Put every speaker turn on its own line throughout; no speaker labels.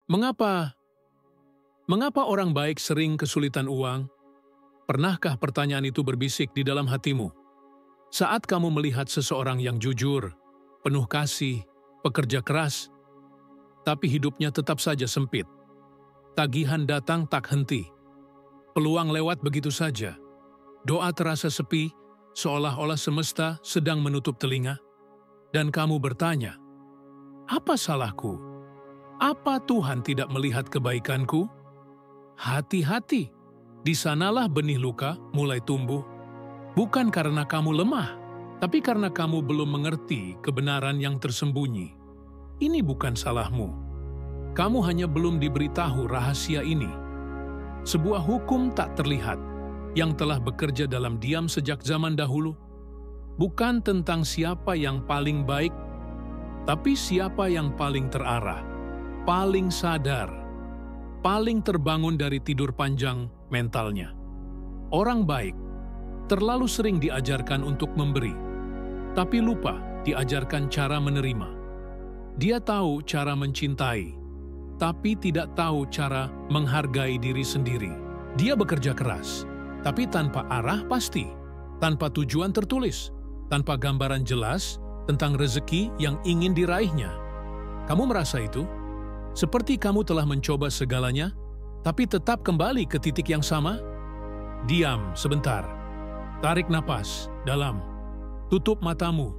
Mengapa? Mengapa orang baik sering kesulitan uang? Pernahkah pertanyaan itu berbisik di dalam hatimu? Saat kamu melihat seseorang yang jujur, penuh kasih, pekerja keras, tapi hidupnya tetap saja sempit. Tagihan datang tak henti. Peluang lewat begitu saja. Doa terasa sepi, seolah-olah semesta sedang menutup telinga. Dan kamu bertanya, apa salahku? Apa Tuhan tidak melihat kebaikanku? Hati-hati, di sanalah benih luka mulai tumbuh. Bukan karena kamu lemah, tapi karena kamu belum mengerti kebenaran yang tersembunyi. Ini bukan salahmu. Kamu hanya belum diberitahu rahasia ini. Sebuah hukum tak terlihat yang telah bekerja dalam diam sejak zaman dahulu, bukan tentang siapa yang paling baik, tapi siapa yang paling terarah, paling sadar, paling terbangun dari tidur panjang mentalnya. Orang baik terlalu sering diajarkan untuk memberi, tapi lupa diajarkan cara menerima. Dia tahu cara mencintai, tapi tidak tahu cara menghargai diri sendiri. Dia bekerja keras, tapi tanpa arah pasti, tanpa tujuan tertulis, tanpa gambaran jelas tentang rezeki yang ingin diraihnya. Kamu merasa itu? Seperti kamu telah mencoba segalanya, tapi tetap kembali ke titik yang sama? Diam sebentar. Tarik napas dalam. Tutup matamu.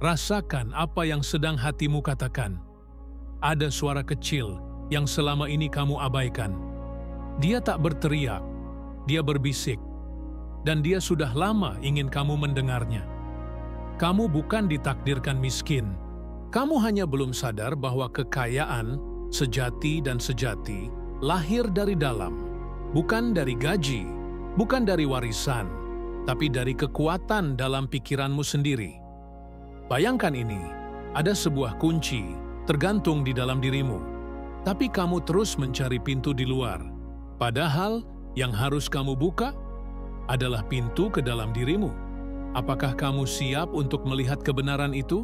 Rasakan apa yang sedang hatimu katakan. Ada suara kecil yang selama ini kamu abaikan. Dia tak berteriak, dia berbisik, dan dia sudah lama ingin kamu mendengarnya. Kamu bukan ditakdirkan miskin. Kamu hanya belum sadar bahwa kekayaan, sejati dan sejati, lahir dari dalam, bukan dari gaji, bukan dari warisan, tapi dari kekuatan dalam pikiranmu sendiri. Bayangkan ini, ada sebuah kunci tergantung di dalam dirimu, tapi kamu terus mencari pintu di luar. Padahal yang harus kamu buka adalah pintu ke dalam dirimu. Apakah kamu siap untuk melihat kebenaran itu?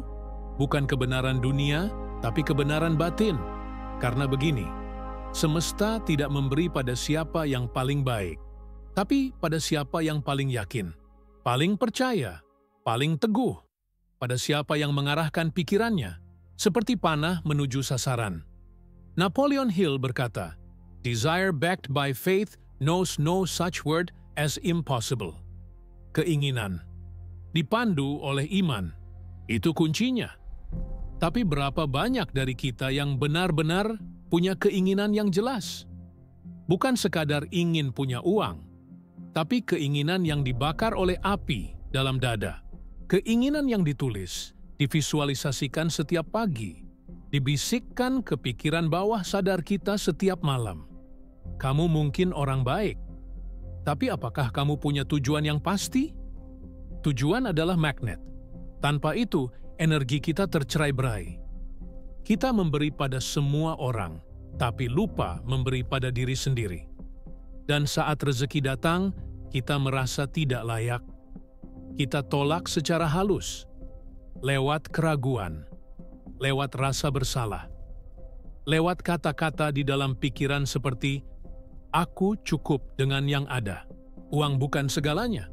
Bukan kebenaran dunia, tapi kebenaran batin. Karena begini, semesta tidak memberi pada siapa yang paling baik, tapi pada siapa yang paling yakin, paling percaya, paling teguh, pada siapa yang mengarahkan pikirannya, seperti panah menuju sasaran. Napoleon Hill berkata, "Desire backed by faith knows no such word as impossible." Keinginan dipandu oleh iman, itu kuncinya. Tapi berapa banyak dari kita yang benar-benar punya keinginan yang jelas? Bukan sekadar ingin punya uang, tapi keinginan yang dibakar oleh api dalam dada. Keinginan yang ditulis, divisualisasikan setiap pagi, dibisikkan ke pikiran bawah sadar kita setiap malam. Kamu mungkin orang baik, tapi apakah kamu punya tujuan yang pasti? Tujuan adalah magnet. Tanpa itu, energi kita tercerai-berai. Kita memberi pada semua orang, tapi lupa memberi pada diri sendiri. Dan saat rezeki datang, kita merasa tidak layak. Kita tolak secara halus, lewat keraguan, lewat rasa bersalah, lewat kata-kata di dalam pikiran seperti, "Aku cukup dengan yang ada. Uang bukan segalanya.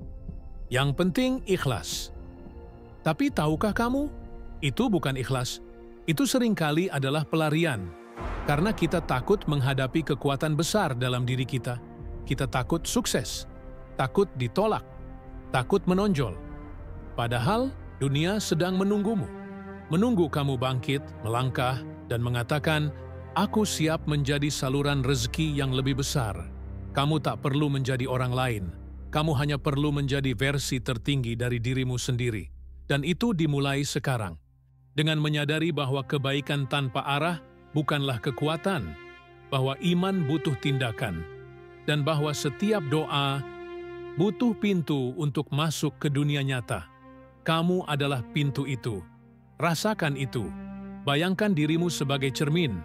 Yang penting ikhlas." Tapi tahukah kamu, itu bukan ikhlas. Itu seringkali adalah pelarian, karena kita takut menghadapi kekuatan besar dalam diri kita. Kita takut sukses, takut ditolak, takut menonjol. Padahal dunia sedang menunggumu. Menunggu kamu bangkit, melangkah, dan mengatakan, "Aku siap menjadi saluran rezeki yang lebih besar." Kamu tak perlu menjadi orang lain. Kamu hanya perlu menjadi versi tertinggi dari dirimu sendiri. Dan itu dimulai sekarang. Dengan menyadari bahwa kebaikan tanpa arah bukanlah kekuatan, bahwa iman butuh tindakan, dan bahwa setiap doa butuh pintu untuk masuk ke dunia nyata. Kamu adalah pintu itu. Rasakan itu. Bayangkan dirimu sebagai cermin.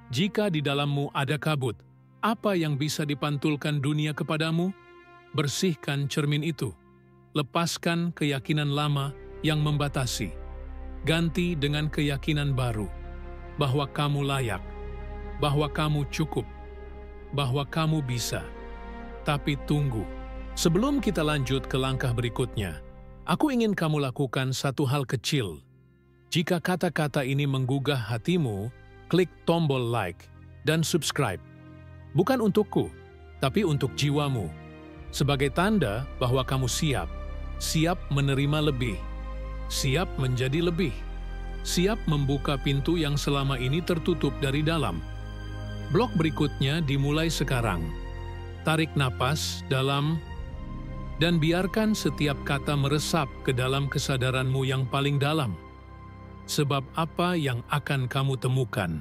Jika di dalammu ada kabut, apa yang bisa dipantulkan dunia kepadamu? Bersihkan cermin itu. Lepaskan keyakinan lama yang membatasi. Ganti dengan keyakinan baru bahwa kamu layak, bahwa kamu cukup, bahwa kamu bisa. Tapi tunggu, sebelum kita lanjut ke langkah berikutnya, aku ingin kamu lakukan satu hal kecil. Jika kata-kata ini menggugah hatimu, klik tombol like dan subscribe. Bukan untukku, tapi untuk jiwamu. Sebagai tanda bahwa kamu siap menerima lebih, siap menjadi lebih, siap membuka pintu yang selama ini tertutup dari dalam. Blok berikutnya dimulai sekarang. Tarik napas dalam dan biarkan setiap kata meresap ke dalam kesadaranmu yang paling dalam. Sebab apa yang akan kamu temukan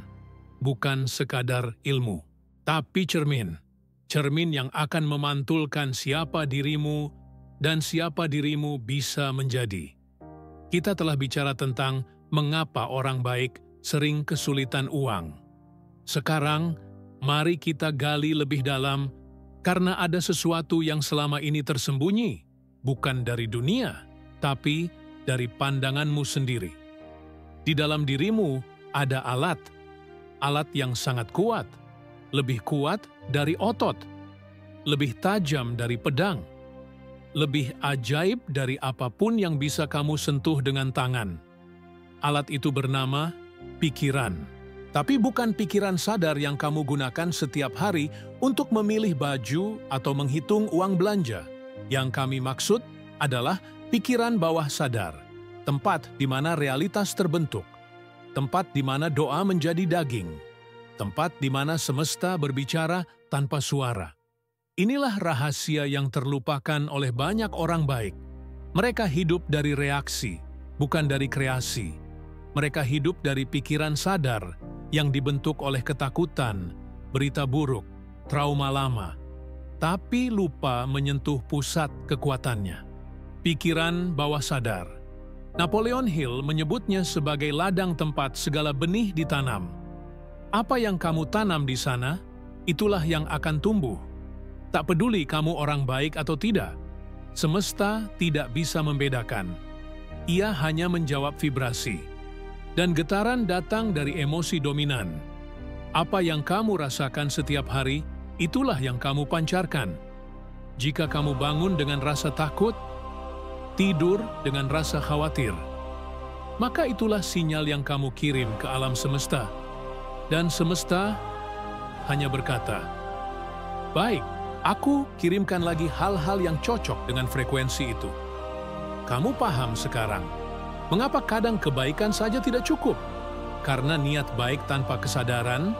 bukan sekadar ilmu, tapi cermin. Cermin yang akan memantulkan siapa dirimu dan siapa dirimu bisa menjadi. Kita telah bicara tentang mengapa orang baik sering kesulitan uang. Sekarang, mari kita gali lebih dalam karena ada sesuatu yang selama ini tersembunyi, bukan dari dunia, tapi dari pandanganmu sendiri. Di dalam dirimu ada alat yang sangat kuat, lebih kuat dari otot, lebih tajam dari pedang, lebih ajaib dari apapun yang bisa kamu sentuh dengan tangan. Alat itu bernama pikiran. Tapi bukan pikiran sadar yang kamu gunakan setiap hari untuk memilih baju atau menghitung uang belanja. Yang kami maksud adalah pikiran bawah sadar, tempat di mana realitas terbentuk, tempat di mana doa menjadi daging, tempat di mana semesta berbicara tanpa suara. Inilah rahasia yang terlupakan oleh banyak orang baik. Mereka hidup dari reaksi, bukan dari kreasi. Mereka hidup dari pikiran sadar yang dibentuk oleh ketakutan, berita buruk, trauma lama, tapi lupa menyentuh pusat kekuatannya. Pikiran bawah sadar. Napoleon Hill menyebutnya sebagai ladang tempat segala benih ditanam. Apa yang kamu tanam di sana, itulah yang akan tumbuh. Tak peduli kamu orang baik atau tidak, semesta tidak bisa membedakan. Ia hanya menjawab vibrasi. Dan getaran datang dari emosi dominan. Apa yang kamu rasakan setiap hari, itulah yang kamu pancarkan. Jika kamu bangun dengan rasa takut, tidur dengan rasa khawatir, maka itulah sinyal yang kamu kirim ke alam semesta. Dan semesta hanya berkata, "Baik, aku kirimkan lagi hal-hal yang cocok dengan frekuensi itu." Kamu paham sekarang mengapa kadang kebaikan saja tidak cukup? Karena niat baik tanpa kesadaran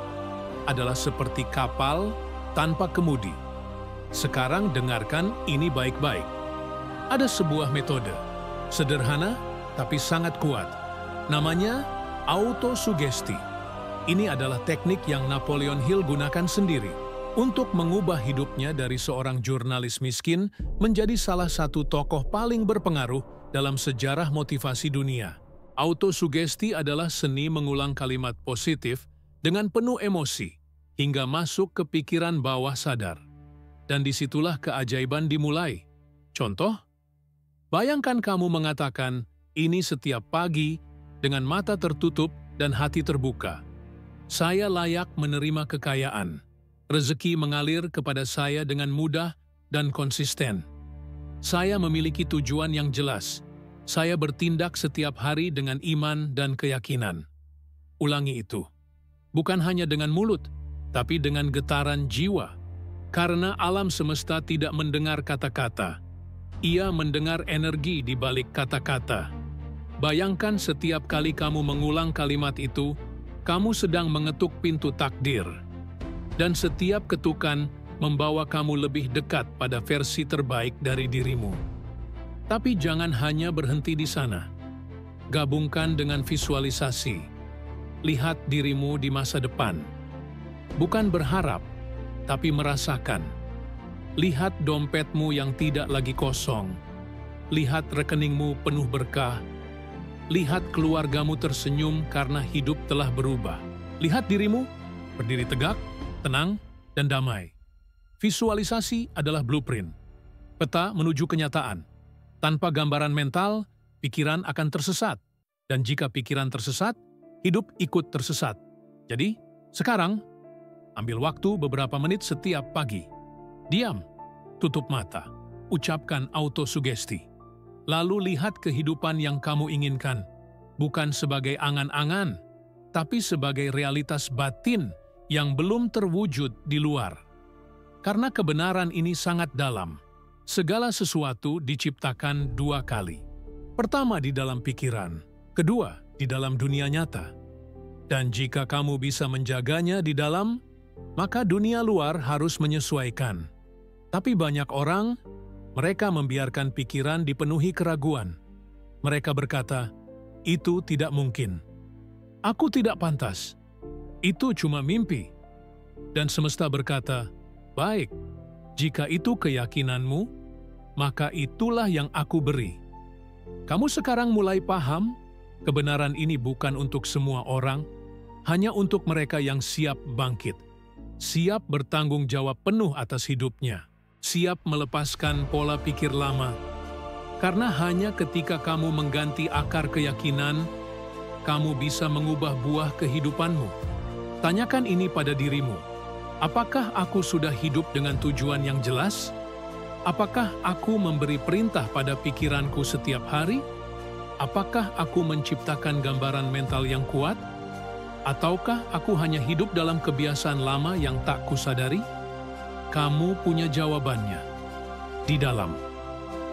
adalah seperti kapal tanpa kemudi. Sekarang dengarkan ini baik-baik. Ada sebuah metode, sederhana tapi sangat kuat. Namanya autosugesti. Ini adalah teknik yang Napoleon Hill gunakan sendiri untuk mengubah hidupnya dari seorang jurnalis miskin menjadi salah satu tokoh paling berpengaruh dalam sejarah motivasi dunia. Autosugesti adalah seni mengulang kalimat positif dengan penuh emosi hingga masuk ke pikiran bawah sadar. Dan disitulah keajaiban dimulai. Contoh, bayangkan kamu mengatakan ini setiap pagi dengan mata tertutup dan hati terbuka. Saya layak menerima kekayaan. Rezeki mengalir kepada saya dengan mudah dan konsisten. Saya memiliki tujuan yang jelas. Saya bertindak setiap hari dengan iman dan keyakinan. Ulangi itu. Bukan hanya dengan mulut, tapi dengan getaran jiwa. Karena alam semesta tidak mendengar kata-kata. Ia mendengar energi di balik kata-kata. Bayangkan setiap kali kamu mengulang kalimat itu, kamu sedang mengetuk pintu takdir. Dan setiap ketukan membawa kamu lebih dekat pada versi terbaik dari dirimu. Tapi jangan hanya berhenti di sana. Gabungkan dengan visualisasi. Lihat dirimu di masa depan. Bukan berharap, tapi merasakan. Lihat dompetmu yang tidak lagi kosong. Lihat rekeningmu penuh berkah. Lihat keluargamu tersenyum karena hidup telah berubah. Lihat dirimu berdiri tegak, tenang, dan damai. Visualisasi adalah blueprint, peta menuju kenyataan. Tanpa gambaran mental, pikiran akan tersesat. Dan jika pikiran tersesat, hidup ikut tersesat. Jadi, sekarang, Ambil waktu beberapa menit setiap pagi. Diam, tutup mata, ucapkan autosugesti. Lalu lihat kehidupan yang kamu inginkan, bukan sebagai angan-angan, tapi sebagai realitas batin yang belum terwujud di luar. Karena kebenaran ini sangat dalam, segala sesuatu diciptakan 2 kali. Pertama di dalam pikiran, kedua di dalam dunia nyata. Dan jika kamu bisa menjaganya di dalam, maka dunia luar harus menyesuaikan. Tapi banyak orang, mereka membiarkan pikiran dipenuhi keraguan. Mereka berkata, itu tidak mungkin. Aku tidak pantas. Itu cuma mimpi. Dan semesta berkata, baik, jika itu keyakinanmu, maka itulah yang aku beri. Kamu sekarang mulai paham, kebenaran ini bukan untuk semua orang, hanya untuk mereka yang siap bangkit, siap bertanggung jawab penuh atas hidupnya, siap melepaskan pola pikir lama. Karena hanya ketika kamu mengganti akar keyakinan, kamu bisa mengubah buah kehidupanmu. Tanyakan ini pada dirimu, apakah aku sudah hidup dengan tujuan yang jelas? Apakah aku memberi perintah pada pikiranku setiap hari? Apakah aku menciptakan gambaran mental yang kuat? Ataukah aku hanya hidup dalam kebiasaan lama yang tak kusadari? Kamu punya jawabannya di dalam.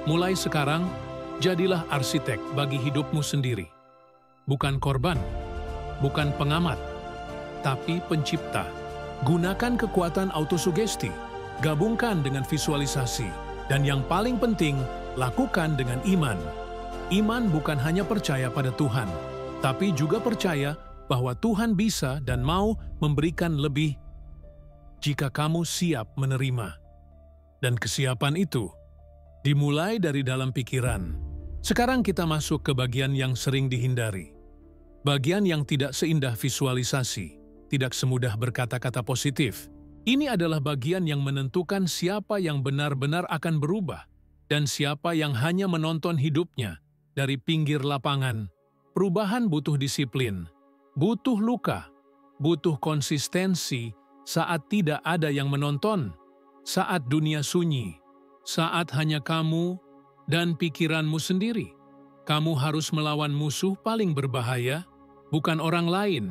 Mulai sekarang, jadilah arsitek bagi hidupmu sendiri. Bukan korban, bukan pengamat, tapi pencipta. Gunakan kekuatan autosugesti, gabungkan dengan visualisasi, dan yang paling penting, lakukan dengan iman. Iman bukan hanya percaya pada Tuhan, tapi juga percaya bahwa Tuhan bisa dan mau memberikan lebih jika kamu siap menerima. Dan kesiapan itu dimulai dari dalam pikiran. Sekarang kita masuk ke bagian yang sering dihindari. Bagian yang tidak seindah visualisasi, tidak semudah berkata-kata positif. Ini adalah bagian yang menentukan siapa yang benar-benar akan berubah dan siapa yang hanya menonton hidupnya dari pinggir lapangan. Perubahan butuh disiplin, butuh luka, butuh konsistensi saat tidak ada yang menonton, saat dunia sunyi, saat hanya kamu dan pikiranmu sendiri. Kamu harus melawan musuh paling berbahaya, bukan orang lain,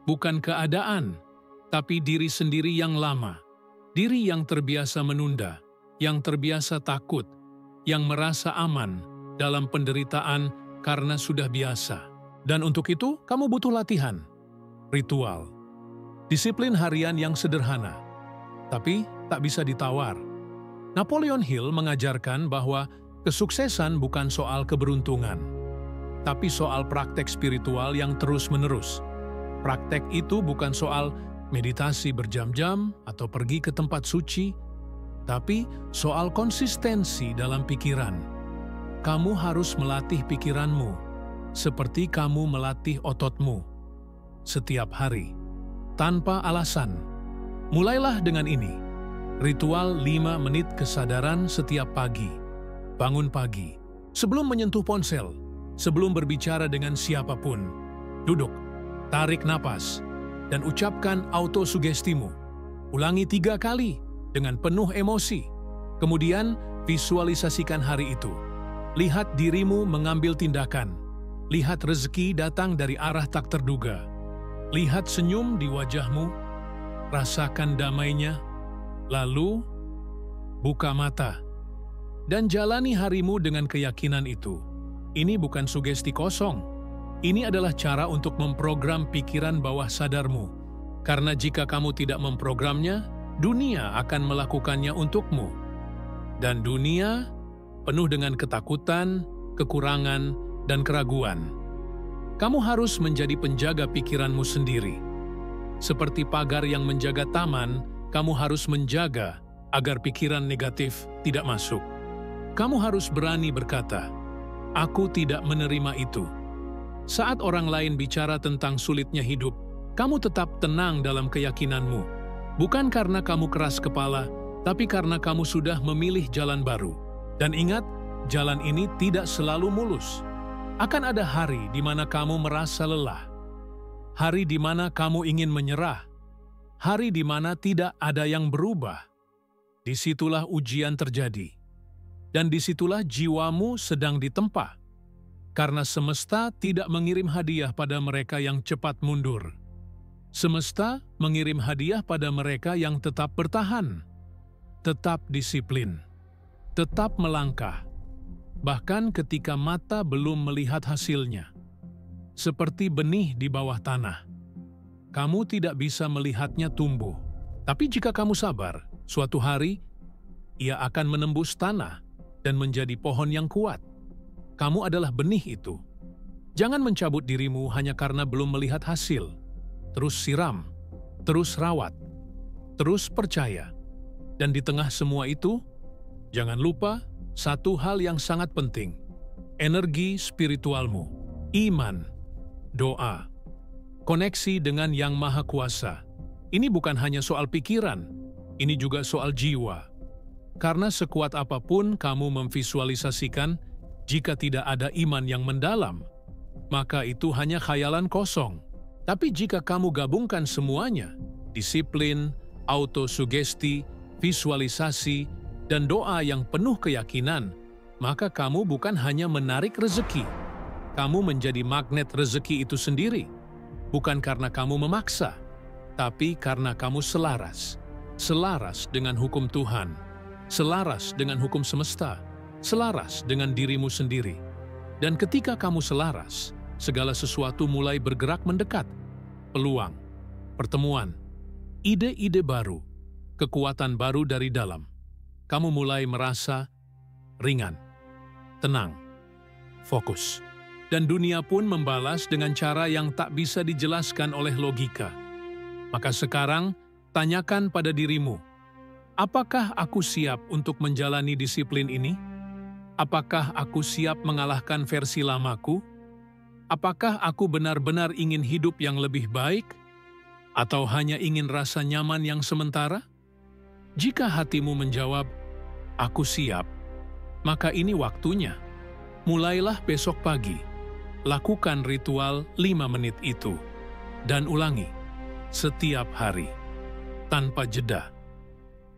bukan keadaan, tapi diri sendiri yang lama, diri yang terbiasa menunda, yang terbiasa takut, yang merasa aman dalam penderitaan karena sudah biasa. Dan untuk itu, kamu butuh latihan, ritual, disiplin harian yang sederhana, tapi tak bisa ditawar. Napoleon Hill mengajarkan bahwa kesuksesan bukan soal keberuntungan, tapi soal praktek spiritual yang terus-menerus. Praktek itu bukan soal meditasi berjam-jam atau pergi ke tempat suci, tapi soal konsistensi dalam pikiran. Kamu harus melatih pikiranmu, seperti kamu melatih ototmu, setiap hari, tanpa alasan. Mulailah dengan ini, ritual 5 menit kesadaran setiap pagi. Bangun pagi, sebelum menyentuh ponsel, sebelum berbicara dengan siapapun. Duduk, tarik napas, dan ucapkan autosugestimu. Ulangi 3 kali dengan penuh emosi. Kemudian visualisasikan hari itu. Lihat dirimu mengambil tindakan. Lihat rezeki datang dari arah tak terduga. Lihat senyum di wajahmu. Rasakan damainya. Lalu, buka mata. Dan jalani harimu dengan keyakinan itu. Ini bukan sugesti kosong. Ini adalah cara untuk memprogram pikiran bawah sadarmu. Karena jika kamu tidak memprogramnya, dunia akan melakukannya untukmu. Dan dunia penuh dengan ketakutan, kekurangan, dan keraguan. Kamu harus menjadi penjaga pikiranmu sendiri. Seperti pagar yang menjaga taman, kamu harus menjaga agar pikiran negatif tidak masuk. Kamu harus berani berkata, "Aku tidak menerima itu." Saat orang lain bicara tentang sulitnya hidup, kamu tetap tenang dalam keyakinanmu. Bukan karena kamu keras kepala, tapi karena kamu sudah memilih jalan baru. Dan ingat, jalan ini tidak selalu mulus. Akan ada hari di mana kamu merasa lelah. Hari di mana kamu ingin menyerah. hari di mana tidak ada yang berubah. Disitulah ujian terjadi. Dan disitulah jiwamu sedang ditempa. Karena semesta tidak mengirim hadiah pada mereka yang cepat mundur. Semesta mengirim hadiah pada mereka yang tetap bertahan, tetap disiplin, tetap melangkah, bahkan ketika mata belum melihat hasilnya. Seperti benih di bawah tanah. Kamu tidak bisa melihatnya tumbuh. Tapi jika kamu sabar, suatu hari, ia akan menembus tanah dan menjadi pohon yang kuat. Kamu adalah benih itu. Jangan mencabut dirimu hanya karena belum melihat hasil. Terus siram, terus rawat, terus percaya. Dan di tengah semua itu, jangan lupa satu hal yang sangat penting. Energi spiritualmu, iman, doa, koneksi dengan Yang Maha Kuasa. Ini bukan hanya soal pikiran, ini juga soal jiwa. Karena sekuat apapun kamu memvisualisasikan, jika tidak ada iman yang mendalam, maka itu hanya khayalan kosong. Tapi jika kamu gabungkan semuanya, disiplin, autosugesti, visualisasi, dan doa yang penuh keyakinan, maka kamu bukan hanya menarik rezeki. Kamu menjadi magnet rezeki itu sendiri. Bukan karena kamu memaksa, tapi karena kamu selaras. Selaras dengan hukum Tuhan. Selaras dengan hukum semesta. Selaras dengan dirimu sendiri. Dan ketika kamu selaras, segala sesuatu mulai bergerak mendekat. Peluang, pertemuan, ide-ide baru, kekuatan baru dari dalam. Kamu mulai merasa ringan, tenang, fokus. Dan dunia pun membalas dengan cara yang tak bisa dijelaskan oleh logika. Maka sekarang, tanyakan pada dirimu, apakah aku siap untuk menjalani disiplin ini? Apakah aku siap mengalahkan versi lamaku? Apakah aku benar-benar ingin hidup yang lebih baik? Atau hanya ingin rasa nyaman yang sementara? Jika hatimu menjawab, aku siap, maka ini waktunya. Mulailah besok pagi. Lakukan ritual 5 menit itu. Dan ulangi, setiap hari. Tanpa jeda.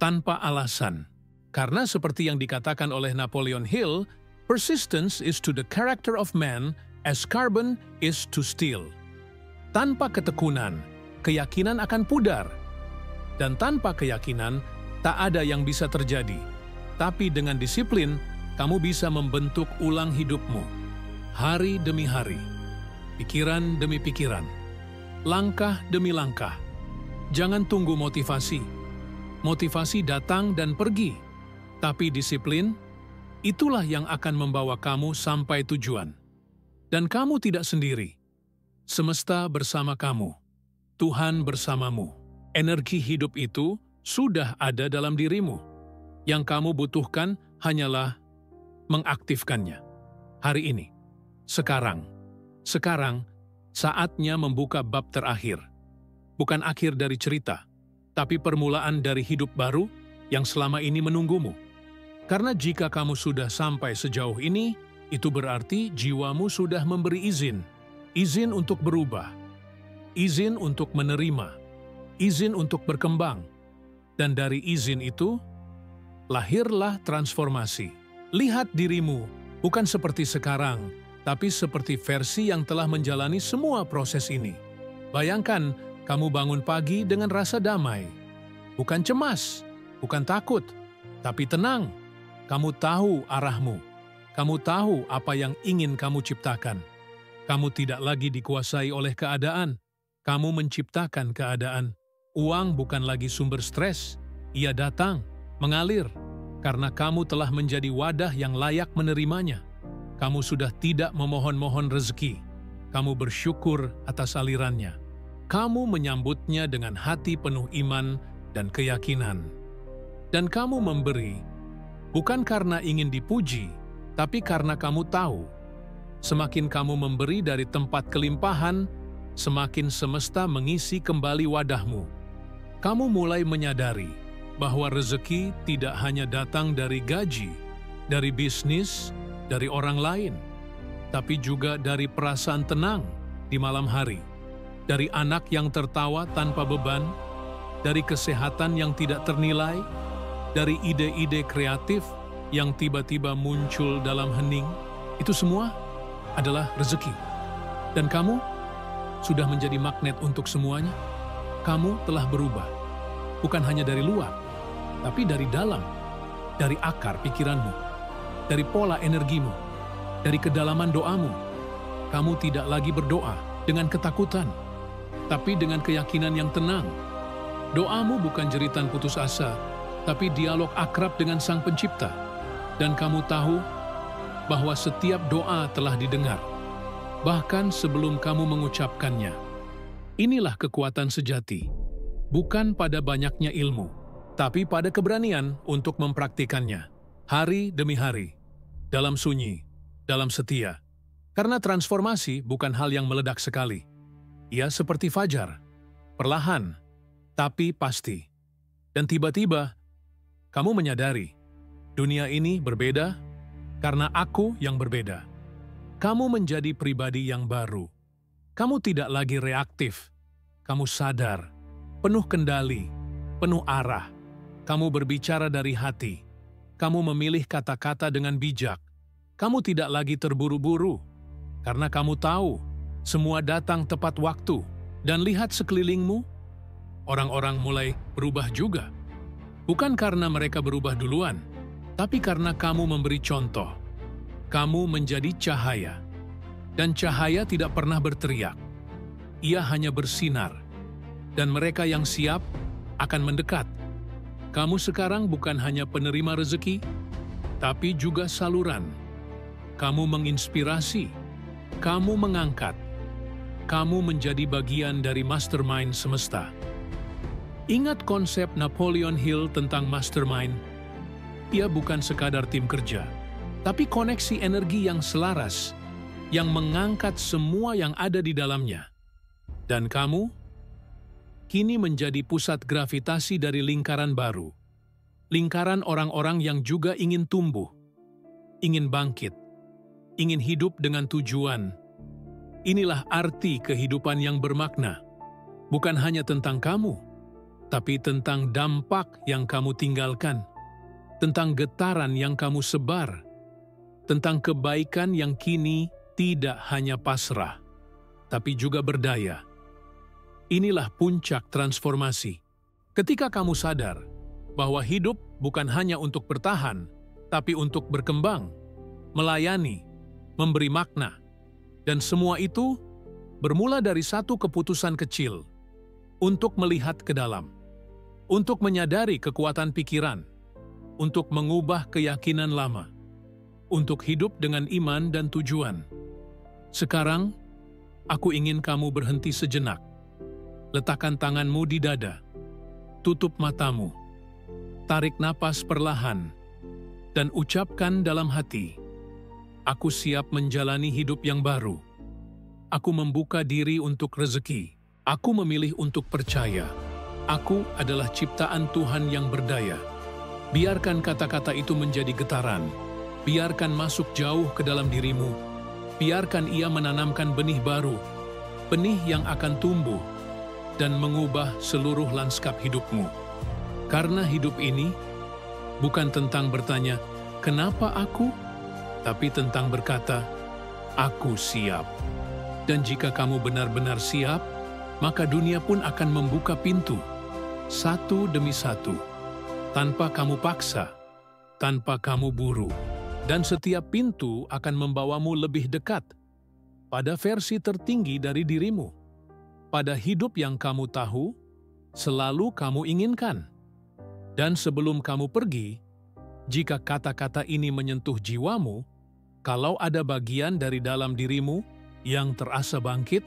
Tanpa alasan. Karena seperti yang dikatakan oleh Napoleon Hill, persistence is to the character of man as carbon is to steel. Tanpa ketekunan, keyakinan akan pudar. Dan tanpa keyakinan, tak ada yang bisa terjadi. Tapi dengan disiplin, kamu bisa membentuk ulang hidupmu. Hari demi hari. Pikiran demi pikiran. Langkah demi langkah. Jangan tunggu motivasi. Motivasi datang dan pergi. Tapi disiplin, itulah yang akan membawa kamu sampai tujuan. Dan kamu tidak sendiri. Semesta bersama kamu. Tuhan bersamamu. Energi hidup itu sudah ada dalam dirimu. Yang kamu butuhkan hanyalah mengaktifkannya. Hari ini. Sekarang. Sekarang, saatnya membuka bab terakhir. Bukan akhir dari cerita, tapi permulaan dari hidup baru yang selama ini menunggumu. Karena jika kamu sudah sampai sejauh ini, itu berarti jiwamu sudah memberi izin. Izin untuk berubah. Izin untuk menerima. Izin untuk berkembang. Dan dari izin itu, lahirlah transformasi. Lihat dirimu, bukan seperti sekarang, tapi seperti versi yang telah menjalani semua proses ini. Bayangkan, kamu bangun pagi dengan rasa damai. Bukan cemas, bukan takut, tapi tenang. Kamu tahu arahmu. Kamu tahu apa yang ingin kamu ciptakan. Kamu tidak lagi dikuasai oleh keadaan. Kamu menciptakan keadaan. Uang bukan lagi sumber stres. Ia datang, mengalir, karena kamu telah menjadi wadah yang layak menerimanya. Kamu sudah tidak memohon-mohon rezeki. Kamu bersyukur atas alirannya. Kamu menyambutnya dengan hati penuh iman dan keyakinan. Dan kamu memberi, bukan karena ingin dipuji, tapi karena kamu tahu, semakin kamu memberi dari tempat kelimpahan, semakin semesta mengisi kembali wadahmu. Kamu mulai menyadari bahwa rezeki tidak hanya datang dari gaji, dari bisnis, dari orang lain, tapi juga dari perasaan tenang di malam hari, dari anak yang tertawa tanpa beban, dari kesehatan yang tidak ternilai, dari ide-ide kreatif yang tiba-tiba muncul dalam hening, itu semua adalah rezeki. Dan kamu sudah menjadi magnet untuk semuanya. Kamu telah berubah, bukan hanya dari luar, tapi dari dalam, dari akar pikiranmu, dari pola energimu, dari kedalaman doamu. Kamu tidak lagi berdoa dengan ketakutan, tapi dengan keyakinan yang tenang. Doamu bukan jeritan putus asa, tapi dialog akrab dengan Sang Pencipta. Dan kamu tahu bahwa setiap doa telah didengar, bahkan sebelum kamu mengucapkannya. Inilah kekuatan sejati, bukan pada banyaknya ilmu, tapi pada keberanian untuk mempraktikannya, hari demi hari, dalam sunyi, dalam setia. Karena transformasi bukan hal yang meledak sekali. Ia seperti fajar, perlahan, tapi pasti. Dan tiba-tiba, kamu menyadari, dunia ini berbeda karena aku yang berbeda. Kamu menjadi pribadi yang baru. Kamu tidak lagi reaktif. Kamu sadar, penuh kendali, penuh arah. Kamu berbicara dari hati. Kamu memilih kata-kata dengan bijak. Kamu tidak lagi terburu-buru, karena kamu tahu semua datang tepat waktu. Dan lihat sekelilingmu, orang-orang mulai berubah juga. Bukan karena mereka berubah duluan, tapi karena kamu memberi contoh. Kamu menjadi cahaya. Dan cahaya tidak pernah berteriak. Ia hanya bersinar. Dan mereka yang siap akan mendekat. Kamu sekarang bukan hanya penerima rezeki, tapi juga saluran. Kamu menginspirasi. Kamu mengangkat. Kamu menjadi bagian dari mastermind semesta. Ingat konsep Napoleon Hill tentang mastermind? Ia bukan sekadar tim kerja, tapi koneksi energi yang selaras, yang mengangkat semua yang ada di dalamnya. Dan kamu, kini menjadi pusat gravitasi dari lingkaran baru. Lingkaran orang-orang yang juga ingin tumbuh, ingin bangkit, ingin hidup dengan tujuan. Inilah arti kehidupan yang bermakna. Bukan hanya tentang kamu, tapi tentang dampak yang kamu tinggalkan, tentang getaran yang kamu sebar, tentang kebaikan yang kini tidak hanya pasrah, tapi juga berdaya. Inilah puncak transformasi. Ketika kamu sadar bahwa hidup bukan hanya untuk bertahan, tapi untuk berkembang, melayani, memberi makna, dan semua itu bermula dari satu keputusan kecil untuk melihat ke dalam, untuk menyadari kekuatan pikiran, untuk mengubah keyakinan lama, untuk hidup dengan iman dan tujuan. Sekarang, aku ingin kamu berhenti sejenak. Letakkan tanganmu di dada, tutup matamu, tarik napas perlahan, dan ucapkan dalam hati, aku siap menjalani hidup yang baru. Aku membuka diri untuk rezeki. Aku memilih untuk percaya. Aku adalah ciptaan Tuhan yang berdaya. Biarkan kata-kata itu menjadi getaran. Biarkan masuk jauh ke dalam dirimu. Biarkan ia menanamkan benih baru. Benih yang akan tumbuh dan mengubah seluruh lanskap hidupmu. Karena hidup ini bukan tentang bertanya, kenapa aku? Tapi tentang berkata, aku siap. Dan jika kamu benar-benar siap, maka dunia pun akan membuka pintu, satu demi satu, tanpa kamu paksa, tanpa kamu buru. Dan setiap pintu akan membawamu lebih dekat pada versi tertinggi dari dirimu, pada hidup yang kamu tahu, selalu kamu inginkan. Dan sebelum kamu pergi, jika kata-kata ini menyentuh jiwamu, kalau ada bagian dari dalam dirimu yang terasa bangkit,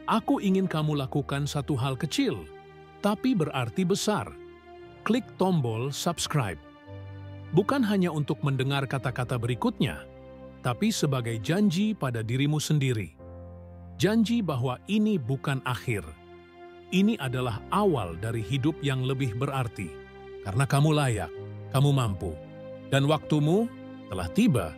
aku ingin kamu lakukan satu hal kecil, tapi berarti besar. Klik tombol subscribe. Bukan hanya untuk mendengar kata-kata berikutnya, tapi sebagai janji pada dirimu sendiri. Janji bahwa ini bukan akhir. Ini adalah awal dari hidup yang lebih berarti. Karena kamu layak, kamu mampu, dan waktumu telah tiba